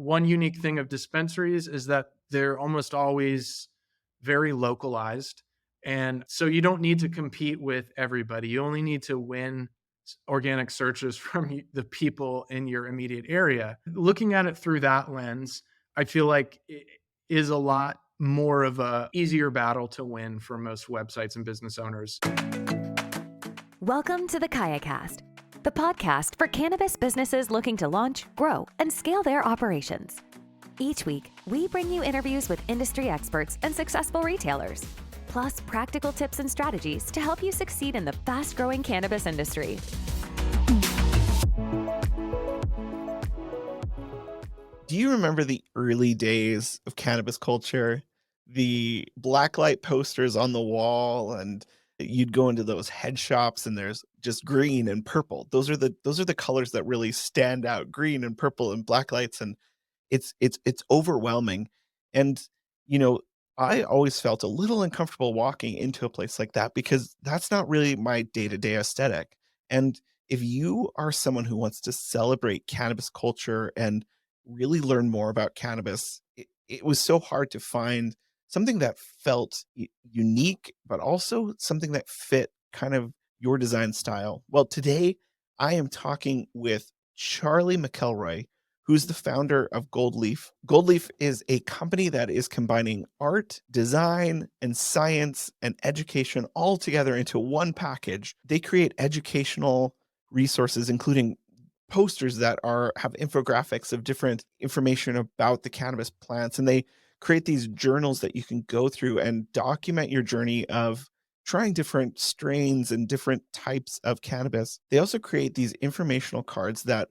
One unique thing of dispensaries is that they're almost always very localized. And so you don't need to compete with everybody. You only need to win organic searches from the people in your immediate area. Looking at it through that lens, I feel like it is a lot more of a easier battle to win for most websites and business owners. Welcome to the KayaCast, the podcast for cannabis businesses looking to launch, grow, and scale their operations. Each week, we bring you interviews with industry experts and successful retailers, plus practical tips and strategies to help you succeed in the fast-growing cannabis industry. Do you remember the early days of cannabis culture? The blacklight posters on the wall, and you'd go into those head shops and there's just green and purple. Those are the colors that really stand out, green and purple and black lights, and it's overwhelming. And you know, I always felt a little uncomfortable walking into a place like that because that's not really my day-to-day aesthetic. And if you are someone who wants to celebrate cannabis culture and really learn more about cannabis, it was so hard to find something that felt unique, but also something that fit kind of your design style. Well, today I am talking with Charlie McElroy, who's the founder of Goldleaf. Goldleaf is a company that is combining art, design, and science and education all together into one package. They create educational resources, including posters that have infographics of different information about the cannabis plants, and they create these journals that you can go through and document your journey of trying different strains and different types of cannabis. They also create these informational cards that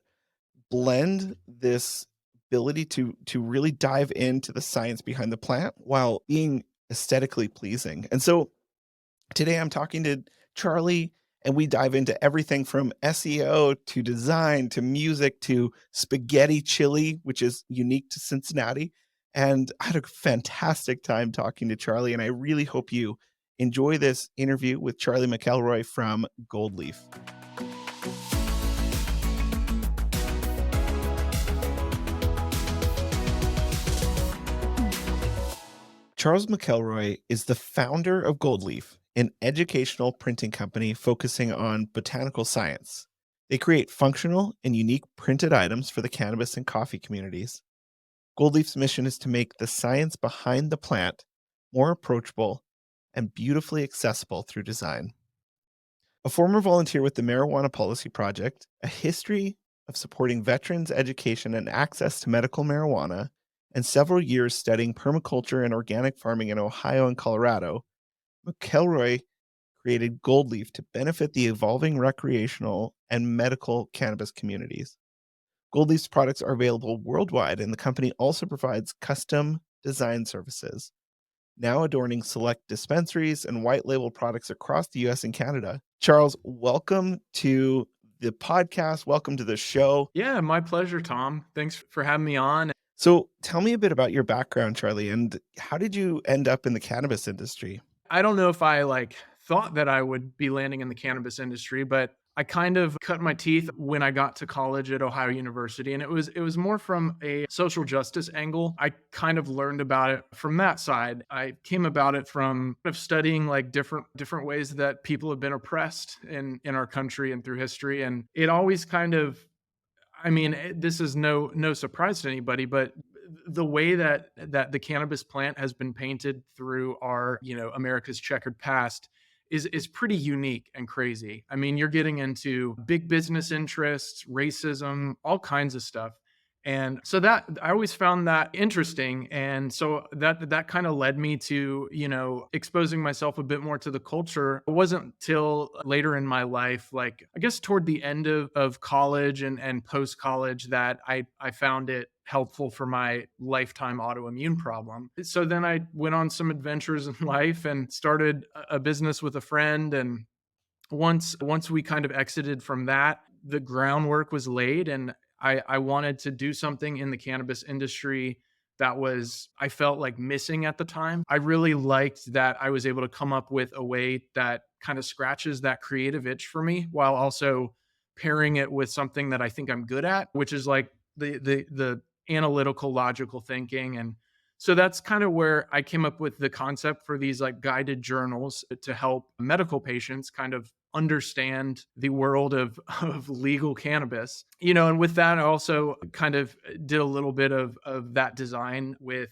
blend this ability to really dive into the science behind the plant while being aesthetically pleasing. And so today I'm talking to Charlie, and we dive into everything from SEO to design to music to spaghetti chili, which is unique to Cincinnati. And I had a fantastic time talking to Charlie, and I really hope you enjoy this interview with Charlie McElroy from Goldleaf. Charles McElroy is the founder of Goldleaf, an educational printing company focusing on botanical science. They create functional and unique printed items for the cannabis and coffee communities. Goldleaf's mission is to make the science behind the plant more approachable and beautifully accessible through design. A former volunteer with the Marijuana Policy Project, a history of supporting veterans' education and access to medical marijuana, and several years studying permaculture and organic farming in Ohio and Colorado, McElroy created Goldleaf to benefit the evolving recreational and medical cannabis communities. Goldleaf's products are available worldwide, and the company also provides custom design services, now adorning select dispensaries and white label products across the US and Canada. Charles, welcome to the podcast. Welcome to the show. Yeah, my pleasure, Tom. Thanks for having me on. So tell me a bit about your background, Charlie, and how did you end up in the cannabis industry? I don't know if I thought that I would be landing in the cannabis industry, but I kind of cut my teeth when I got to college at Ohio University, and it was more from a social justice angle. I kind of learned about it from that side. I came about it from kind of studying different ways that people have been oppressed in our country and through history, and it always kind of, I mean, this is no surprise to anybody, but the way that the cannabis plant has been painted through our, America's checkered past is pretty unique and crazy. I mean, you're getting into big business interests, racism, all kinds of stuff. And so that I always found that interesting. And so that kind of led me to, exposing myself a bit more to the culture. It wasn't till later in my life, like I guess toward the end of college and post-college, that I found it helpful for my lifetime autoimmune problem. So then I went on some adventures in life and started a business with a friend. And once we kind of exited from that, the groundwork was laid, and I wanted to do something in the cannabis industry that I felt like missing at the time. I really liked that I was able to come up with a way that kind of scratches that creative itch for me while also pairing it with something that I think I'm good at, which is like the analytical, logical thinking. And so that's kind of where I came up with the concept for these like guided journals to help medical patients kind of understand the world of legal cannabis. And with that, I also kind of did a little bit of that design with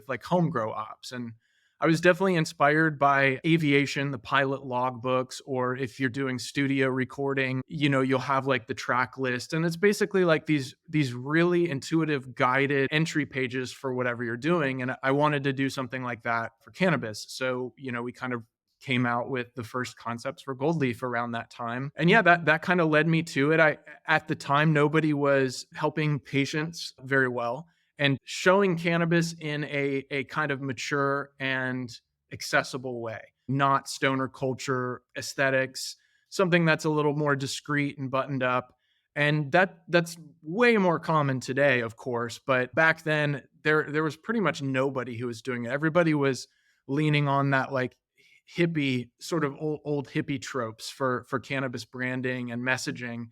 like home grow ops. And I was definitely inspired by aviation, the pilot logbooks, or if you're doing studio recording, you'll have like the track list. And it's basically like these really intuitive guided entry pages for whatever you're doing. And I wanted to do something like that for cannabis. So, we kind of came out with the first concepts for Goldleaf around that time. And yeah, that kind of led me to it. At the time, nobody was helping patients very well, and showing cannabis in a kind of mature and accessible way, not stoner culture aesthetics, something that's a little more discreet and buttoned up. And that's way more common today, of course. But back then, there was pretty much nobody who was doing it. Everybody was leaning on that like hippie sort of old hippie tropes for cannabis branding and messaging.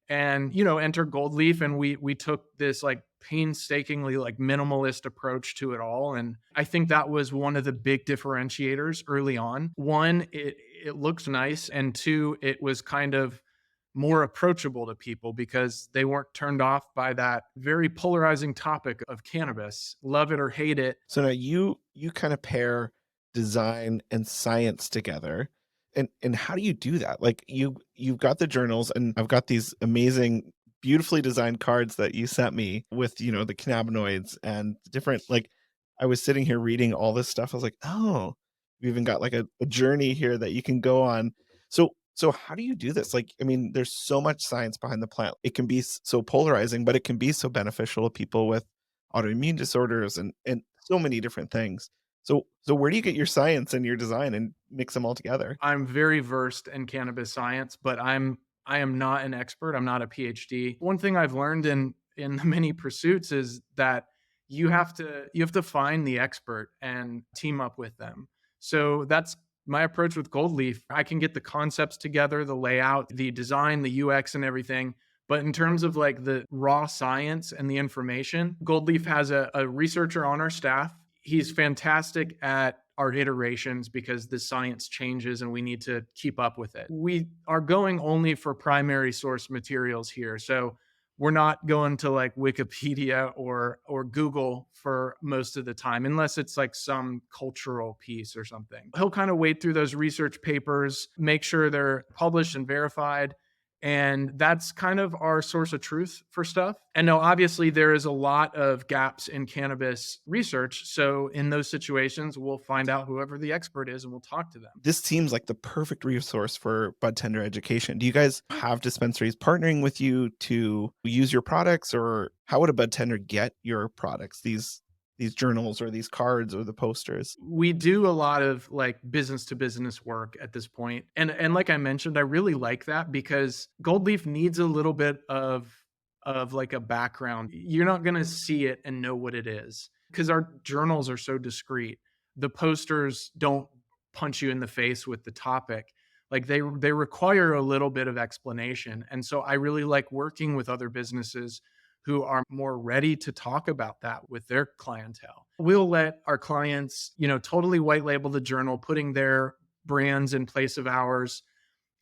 And enter Goldleaf, and we took this like painstakingly like minimalist approach to it all. And I think that was one of the big differentiators early on. One, it looks nice, and two, it was kind of more approachable to people because they weren't turned off by that very polarizing topic of cannabis. Love it or hate it. So now you kind of pair design and science together. And how do you do that? Like you've got the journals, and I've got these amazing, beautifully designed cards that you sent me with, the cannabinoids and different, like, I was sitting here reading all this stuff. I was like, oh, we even got like a journey here that you can go on. So how do you do this? Like, I mean, there's so much science behind the plant. It can be so polarizing, but it can be so beneficial to people with autoimmune disorders and so many different things. So where do you get your science and your design and mix them all together? I'm very versed in cannabis science, but I am not an expert. I'm not a PhD. One thing I've learned in the many pursuits is that you have to find the expert and team up with them. So that's my approach with Goldleaf. I can get the concepts together, the layout, the design, the UX and everything. But in terms of like the raw science and the information, Goldleaf has a researcher on our staff. He's fantastic at our iterations because the science changes and we need to keep up with it. We are going only for primary source materials here. So we're not going to like Wikipedia or Google for most of the time, unless it's like some cultural piece or something. He'll kind of wade through those research papers, make sure they're published and verified. And that's kind of our source of truth for stuff. And now, obviously, there is a lot of gaps in cannabis research. So in those situations, we'll find out whoever the expert is and we'll talk to them. This seems like the perfect resource for budtender education. Do you guys have dispensaries partnering with you to use your products, or how would a budtender get your products? These journals or these cards or the posters? We do a lot of like business to business work at this point. And like I mentioned, I really like that because Goldleaf needs a little bit of like a background. You're not going to see it and know what it is because our journals are so discreet. The posters don't punch you in the face with the topic. Like they require a little bit of explanation. And so I really like working with other businesses who are more ready to talk about that with their clientele. We'll let our clients, totally white label the journal, putting their brands in place of ours,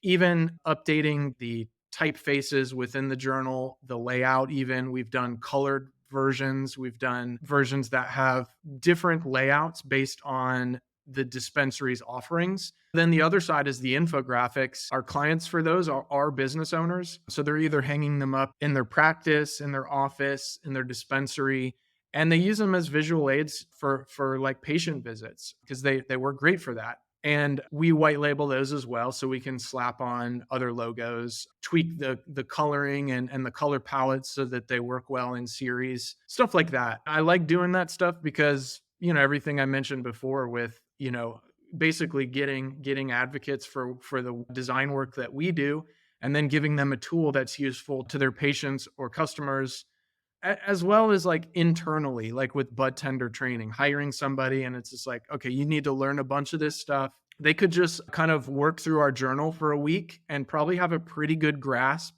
even updating the typefaces within the journal, the layout even. We've done colored versions. We've done versions that have different layouts based on the dispensary's offerings. Then the other side is the infographics. Our clients for those are business owners. So they're either hanging them up in their practice, in their office, in their dispensary, and they use them as visual aids for like patient visits because they work great for that. And we white label those as well. So we can slap on other logos, tweak the coloring and the color palettes so that they work well in series, stuff like that. I like doing that stuff because, everything I mentioned before with, basically getting advocates for the design work that we do, and then giving them a tool that's useful to their patients or customers, as well as like internally, like with budtender training, hiring somebody. And it's just like, okay, you need to learn a bunch of this stuff. They could just kind of work through our journal for a week and probably have a pretty good grasp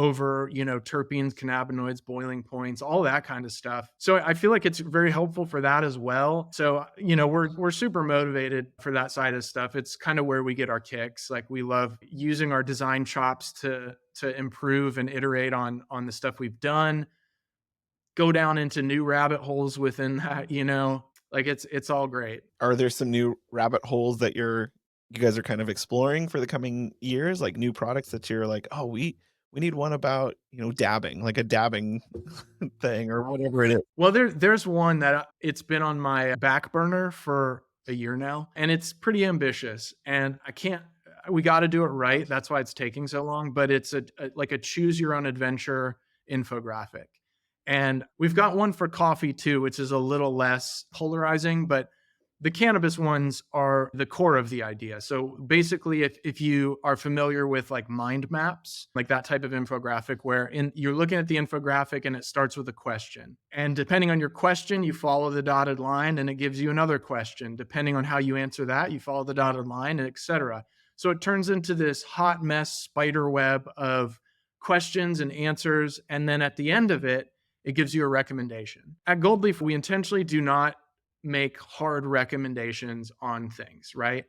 over, terpenes, cannabinoids, boiling points, all that kind of stuff. So I feel like it's very helpful for that as well. So, we're super motivated for that side of stuff. It's kind of where we get our kicks. Like we love using our design chops to improve and iterate on the stuff we've done, go down into new rabbit holes within that, like it's all great. Are there some new rabbit holes that you guys are kind of exploring for the coming years, like new products that you're like, oh, we need one about dabbing, like a dabbing thing or whatever it is. Well, there's one that it's been on my back burner for a year now, and it's pretty ambitious. And we got to do it right. That's why it's taking so long. But it's like a choose your own adventure infographic, and we've got one for coffee too, which is a little less polarizing, but the cannabis ones are the core of the idea. So basically, if you are familiar with like mind maps, like that type of infographic where you're looking at the infographic and it starts with a question. And depending on your question, you follow the dotted line and it gives you another question. Depending on how you answer that, you follow the dotted line, etc. So it turns into this hot mess spider web of questions and answers. And then at the end of it, it gives you a recommendation. At Goldleaf, we intentionally do not make hard recommendations on things, right?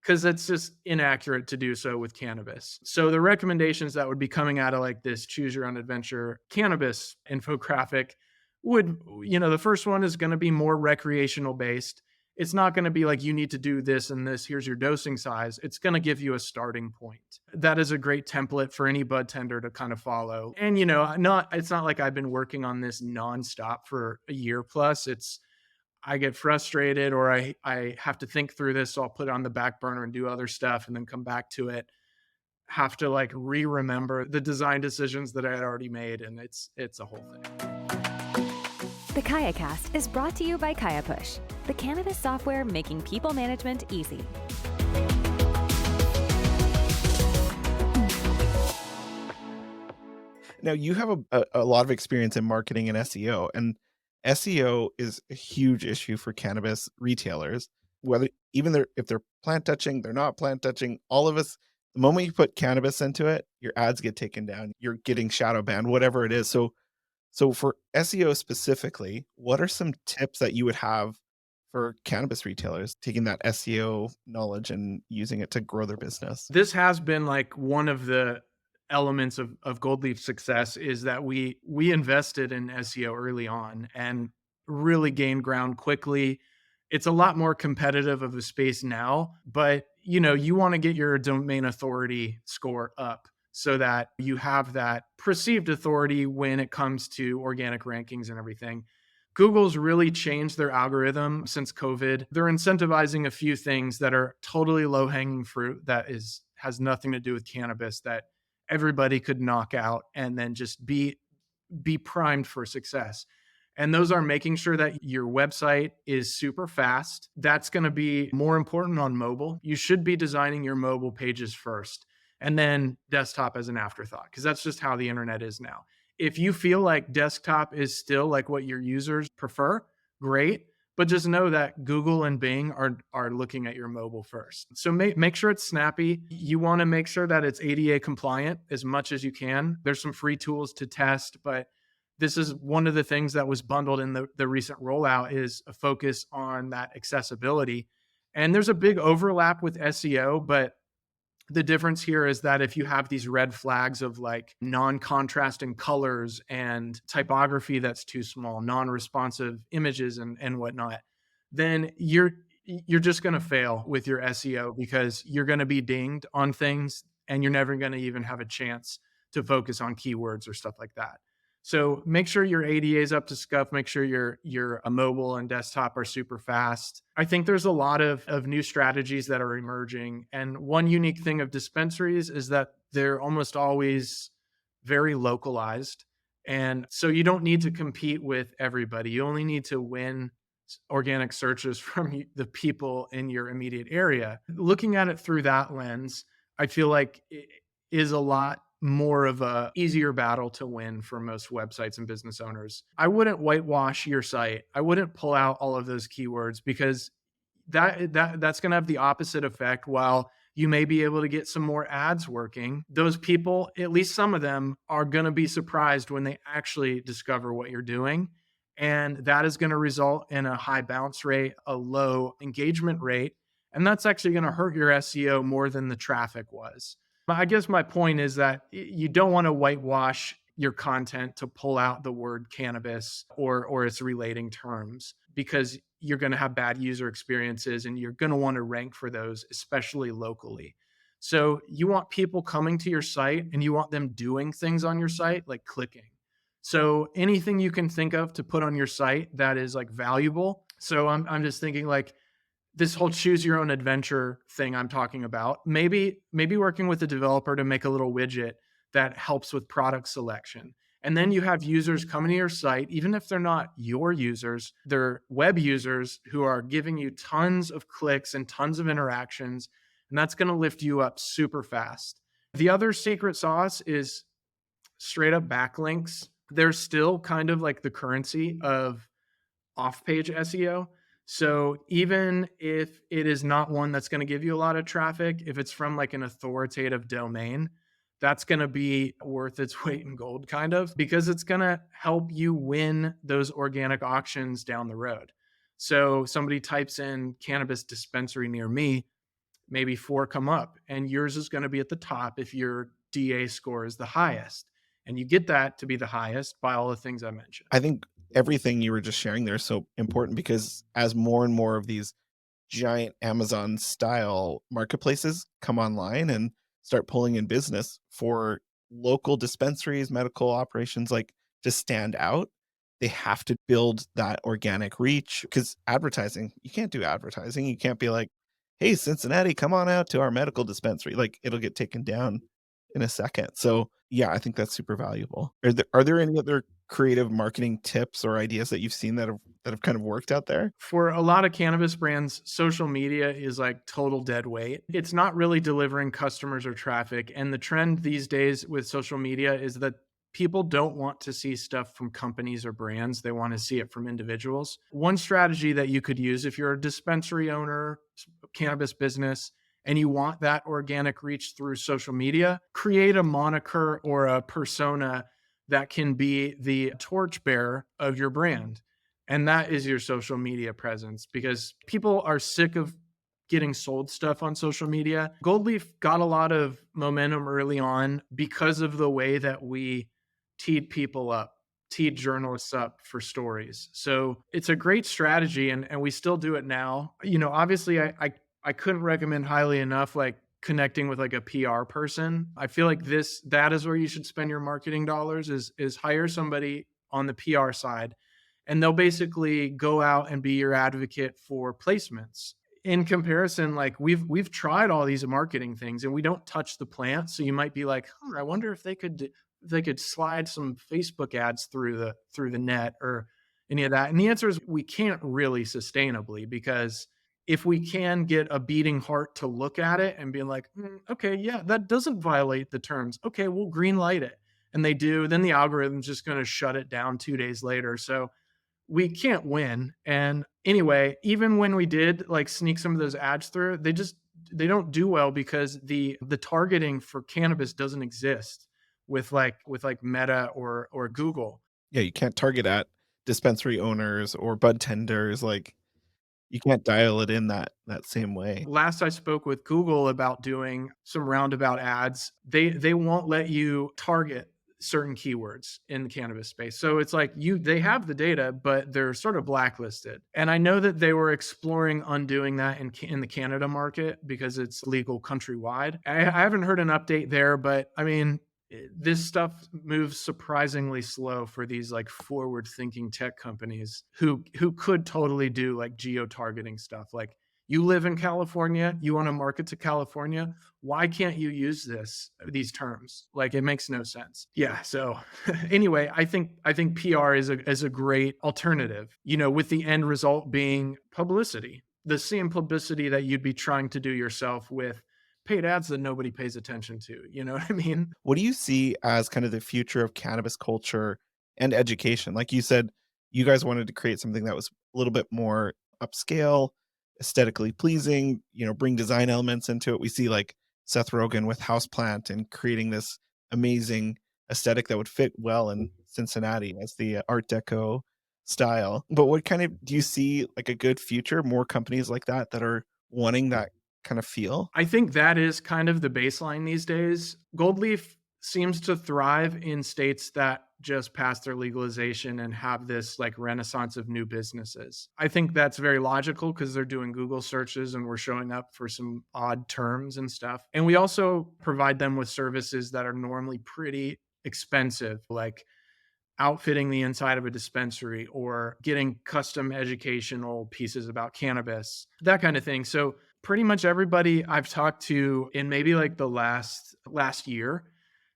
Because it's just inaccurate to do so with cannabis. So the recommendations that would be coming out of like this choose your own adventure cannabis infographic would, the first one is going to be more recreational based. It's not going to be like you need to do this and this, here's your dosing size. It's going to give you a starting point. That is a great template for any bud tender to kind of follow. And it's not like I've been working on this nonstop for a year plus. I get frustrated or I have to think through this. So I'll put it on the back burner and do other stuff and then come back to it. Have to like remember the design decisions that I had already made. And it's a whole thing. The KayaCast is brought to you by KayaPush, the cannabis software making people management easy. Now you have a lot of experience in marketing and SEO, and SEO is a huge issue for cannabis retailers, whether if they're plant touching, they're not plant touching, all of us, the moment you put cannabis into it, your ads get taken down, you're getting shadow banned, whatever it is. So for SEO specifically, what are some tips that you would have for cannabis retailers taking that SEO knowledge and using it to grow their business? This has been like one of the elements of Goldleaf's success is that we invested in SEO early on and really gained ground quickly. It's a lot more competitive of a space now, but you want to get your domain authority score up so that you have that perceived authority when it comes to organic rankings and everything. Google's really changed their algorithm since COVID. They're incentivizing a few things that are totally low-hanging fruit that has nothing to do with cannabis that everybody could knock out and then just be primed for success. And those are making sure that your website is super fast. That's going to be more important on mobile. You should be designing your mobile pages first and then desktop as an afterthought, because that's just how the internet is now. If you feel like desktop is still like what your users prefer, great. But just know that Google and Bing are looking at your mobile first. So make sure it's snappy. You want to make sure that it's ADA compliant as much as you can. There's some free tools to test, but this is one of the things that was bundled in the recent rollout is a focus on that accessibility. And there's a big overlap with SEO, but the difference here is that if you have these red flags of like non-contrasting colors and typography that's too small, non-responsive images and whatnot, then you're just going to fail with your SEO because you're going to be dinged on things and you're never going to even have a chance to focus on keywords or stuff like that. So make sure your ADA is up to scuff. Make sure your mobile and desktop are super fast. I think there's a lot of new strategies that are emerging. And one unique thing of dispensaries is that they're almost always very localized. And so you don't need to compete with everybody. You only need to win organic searches from the people in your immediate area. Looking at it through that lens, I feel like it is a lot more of a easier battle to win for most websites and business owners. I wouldn't whitewash your site. I wouldn't pull out all of those keywords because that's going to have the opposite effect. While You may be able to get some more ads working. Those people, at least some of them, are going to be surprised when they actually discover what you're doing. And that is going to result in a high bounce rate, a low engagement rate. And that's actually going to hurt your SEO more than the traffic was. I guess my point is that you don't want to whitewash your content to pull out the word cannabis or its relating terms, because you're going to have bad user experiences and you're going to want to rank for those, especially locally. So you want people coming to your site and you want them doing things on your site, like clicking. So anything you can think of to put on your site that is like valuable. So I'm just thinking like this whole choose your own adventure thing I'm talking about. Maybe working with a developer to make a little widget that helps with product selection. And then you have users coming to your site, even if they're not your users, they're web users who are giving you tons of clicks and tons of interactions. And that's going to lift you up super fast. The other secret sauce is straight up backlinks. They're still kind of like the currency of off-page SEO. So even if it is not one that's going to give you a lot of traffic, if it's from like an authoritative domain, that's going to be worth its weight in gold, kind of, because it's going to help you win those organic auctions down the road. So somebody types in cannabis dispensary near me, maybe 4 come up, and yours is going to be at the top if your DA score is the highest. And you get that to be the highest by all the things I mentioned. I think everything you were just sharing there is so important, because as more and more of these giant Amazon style marketplaces come online and start pulling in business for local dispensaries, medical operations, like, to stand out, they have to build that organic reach, because advertising, you can't do advertising. You can't be like, hey, Cincinnati, come on out to our medical dispensary. Like, it'll get taken down in a second. So yeah, I think that's super valuable. Are there any other creative marketing tips or ideas that you've seen that have kind of worked out there? For a lot of cannabis brands, social media is like total dead weight. It's not really delivering customers or traffic. And the trend these days with social media is that people don't want to see stuff from companies or brands. They want to see it from individuals. One strategy that you could use if you're a dispensary owner, cannabis business, and you want that organic reach through social media, create a moniker or a persona that can be the torchbearer of your brand. And that is your social media presence, because people are sick of getting sold stuff on social media. Goldleaf got a lot of momentum early on because of the way that we teed people up, teed journalists up for stories. So it's a great strategy, and we still do it now. Obviously I couldn't recommend highly enough like connecting with like a PR person. I feel like that is where you should spend your marketing dollars, is hire somebody on the PR side, and they'll basically go out and be your advocate for placements. In comparison, like we've tried all these marketing things and we don't touch the plant. So you might be like, I wonder if they could slide some Facebook ads through the net or any of that. And the answer is we can't really sustainably, because if we can get a beating heart to look at it and be like, okay, yeah, that doesn't violate the terms. Okay, we'll green light it. And they do, then the algorithm's just going to shut it down 2 days later. So we can't win. And anyway, even when we did like sneak some of those ads through, they don't do well because the targeting for cannabis doesn't exist with Meta or Google. Yeah, you can't target at dispensary owners or budtenders. Like, you can't dial it in that same way. Last I spoke with Google about doing some roundabout ads, they won't let you target certain keywords in the cannabis space. So it's like they have the data, but they're sort of blacklisted. And I know that they were exploring undoing that in the Canada market because it's legal countrywide. I haven't heard an update there, but I mean, this stuff moves surprisingly slow for these like forward thinking tech companies who could totally do like geo-targeting stuff. Like, you live in California, you want to market to California, why can't you use these terms? Like, it makes no sense. Yeah. So anyway, I think PR is a great alternative, with the end result being publicity, the same publicity that you'd be trying to do yourself with paid ads that nobody pays attention to. You know what I mean? What do you see as kind of the future of cannabis culture and education? Like you said, you guys wanted to create something that was a little bit more upscale, aesthetically pleasing, bring design elements into it. We see like Seth Rogen with Houseplant and creating this amazing aesthetic that would fit well in Cincinnati as the Art Deco style. But what kind of do you see like a good future? More companies like that are wanting that kind of feel? I think that is kind of the baseline these days. Goldleaf seems to thrive in states that just passed their legalization and have this like renaissance of new businesses. I think that's very logical because they're doing Google searches and we're showing up for some odd terms and stuff. And we also provide them with services that are normally pretty expensive, like outfitting the inside of a dispensary or getting custom educational pieces about cannabis, that kind of thing. So pretty much everybody I've talked to in maybe like the last year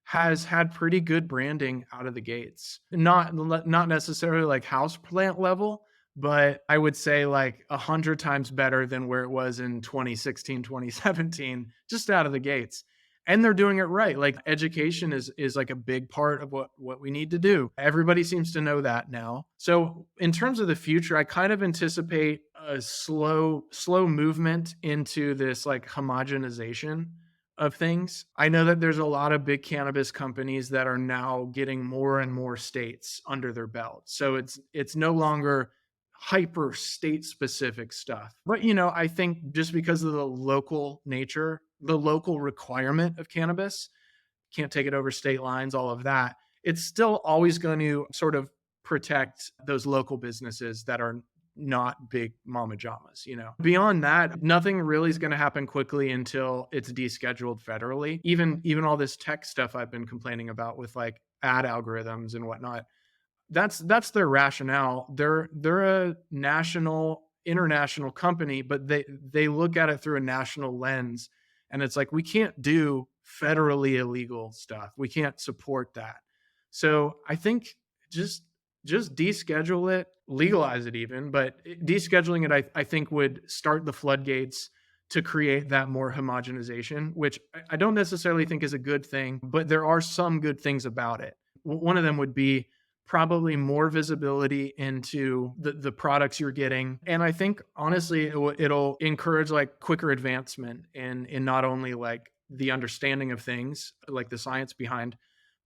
has had pretty good branding out of the gates. Not necessarily like house plant level, but I would say like 100 times better than where it was in 2016, 2017, just out of the gates. And they're doing it right. Like education is like a big part of what we need to do. Everybody seems to know that now. So in terms of the future, I kind of anticipate a slow movement into this like homogenization of things. I know that there's a lot of big cannabis companies that are now getting more and more states under their belt. So it's no longer hyper state specific stuff. But I think just because of the local nature, the local requirement of cannabis, can't take it over state lines, all of that, it's still always going to sort of protect those local businesses that are not big mama jamas. Beyond that, nothing really is going to happen quickly until it's descheduled federally. Even all this tech stuff I've been complaining about with like ad algorithms and whatnot, that's their rationale. They're a international company, but they look at it through a national lens. And it's like, we can't do federally illegal stuff. We can't support that. So I think just deschedule it, legalize it even, but descheduling it, I think would start the floodgates to create that more homogenization, which I don't necessarily think is a good thing, but there are some good things about it. One of them would be probably more visibility into the products you're getting. And I think honestly, it'll encourage like quicker advancement in not only like the understanding of things, like the science behind,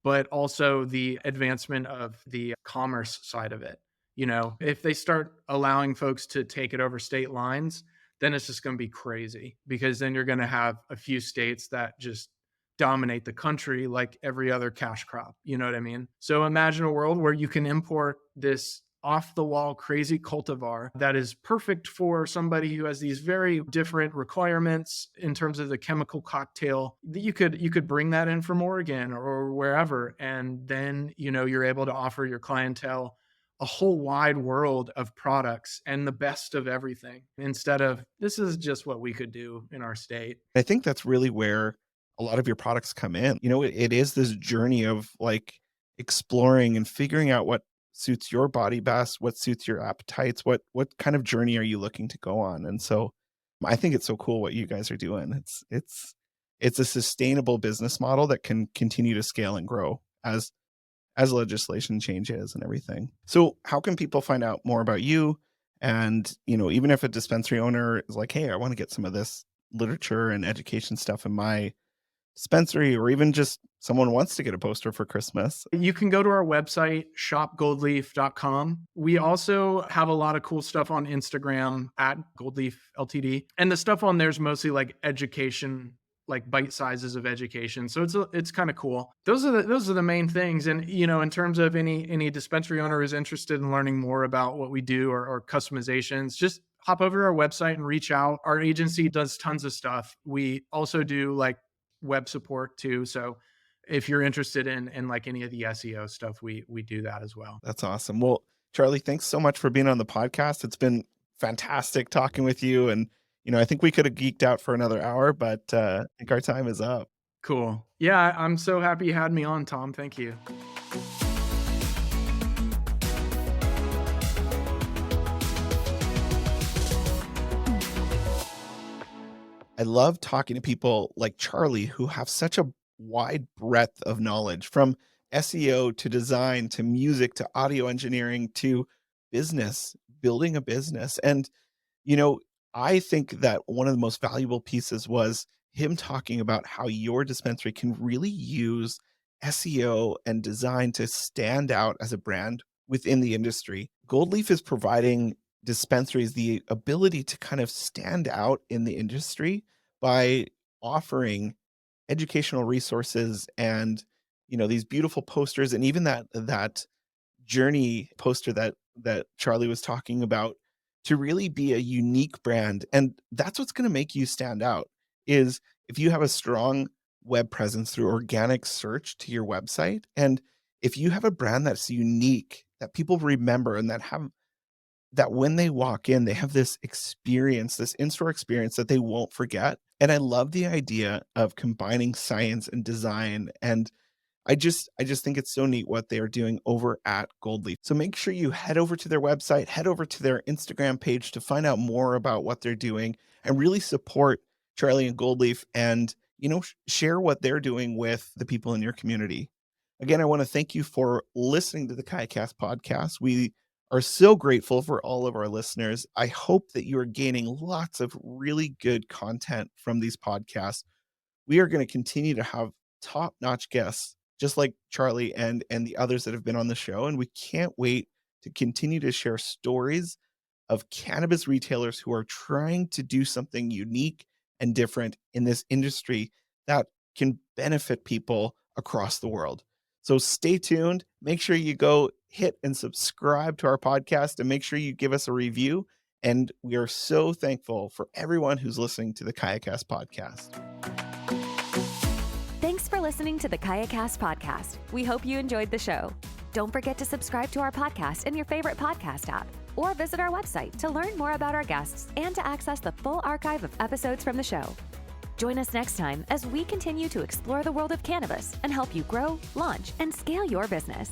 but also the advancement of the commerce side of it. If they start allowing folks to take it over state lines, then it's just going to be crazy, because then you're going to have a few states that just dominate the country like every other cash crop. You know what I mean? So imagine a world where you can import this off the wall crazy cultivar that is perfect for somebody who has these very different requirements in terms of the chemical cocktail. You could bring that in from Oregon or wherever, and then you're able to offer your clientele a whole wide world of products and the best of everything, instead of this is just what we could do in our state. I think that's really where a lot of your products come in. It is this journey of like exploring and figuring out what suits your body best, what suits your appetites, what kind of journey are you looking to go on. And so I think it's so cool what you guys are doing. It's a sustainable business model that can continue to scale and grow as legislation changes and everything. So how can people find out more about you? And, even if a dispensary owner is like, hey, I want to get some of this literature and education stuff in my dispensary, or even just someone wants to get a poster for Christmas. You can go to our website, shopgoldleaf.com. We also have a lot of cool stuff on Instagram at Goldleaf Ltd. And the stuff on there is mostly like education, like bite sizes of education. So it's kind of cool. Those are the main things. And, in terms of any dispensary owner who's interested in learning more about what we do or customizations, just hop over to our website and reach out. Our agency does tons of stuff. We also do like web support too. So if you're interested in like any of the SEO stuff, we do that as well. That's awesome. Well, Charlie, thanks so much for being on the podcast. It's been fantastic talking with you. And, I think we could have geeked out for another hour, but I think our time is up. Cool. Yeah, I'm so happy you had me on, Tom. Thank you. I love talking to people like Charlie who have such a wide breadth of knowledge, from SEO to design to music to audio engineering to business, building a business. And, you know, I think that one of the most valuable pieces was him talking about how your dispensary can really use SEO and design to stand out as a brand within the industry. Goldleaf is providing dispensaries the ability to kind of stand out in the industry by offering educational resources and these beautiful posters, and even that journey poster that Charlie was talking about, to really be a unique brand. And that's what's going to make you stand out, is if you have a strong web presence through organic search to your website, and if you have a brand that's unique, that people remember, and that when they walk in, they have this experience, this in-store experience that they won't forget. And I love the idea of combining science and design, and I just think it's so neat what they are doing over at Goldleaf. So make sure you head over to their website, head over to their Instagram page to find out more about what they're doing, and really support Charlie and Goldleaf, and share what they're doing with the people in your community. Again, I want to thank you for listening to the KayaCast podcast. We are so grateful for all of our listeners. I hope that you are gaining lots of really good content from these podcasts. We are going to continue to have top-notch guests, just like Charlie and the others that have been on the show. And we can't wait to continue to share stories of cannabis retailers who are trying to do something unique and different in this industry that can benefit people across the world. So stay tuned. Make sure you go hit and subscribe to our podcast, and make sure you give us a review. And we are so thankful for everyone who's listening to the KayaCast podcast. Thanks for listening to the KayaCast podcast. We hope you enjoyed the show. Don't forget to subscribe to our podcast in your favorite podcast app, or visit our website to learn more about our guests and to access the full archive of episodes from the show. Join us next time as we continue to explore the world of cannabis and help you grow, launch, and scale your business.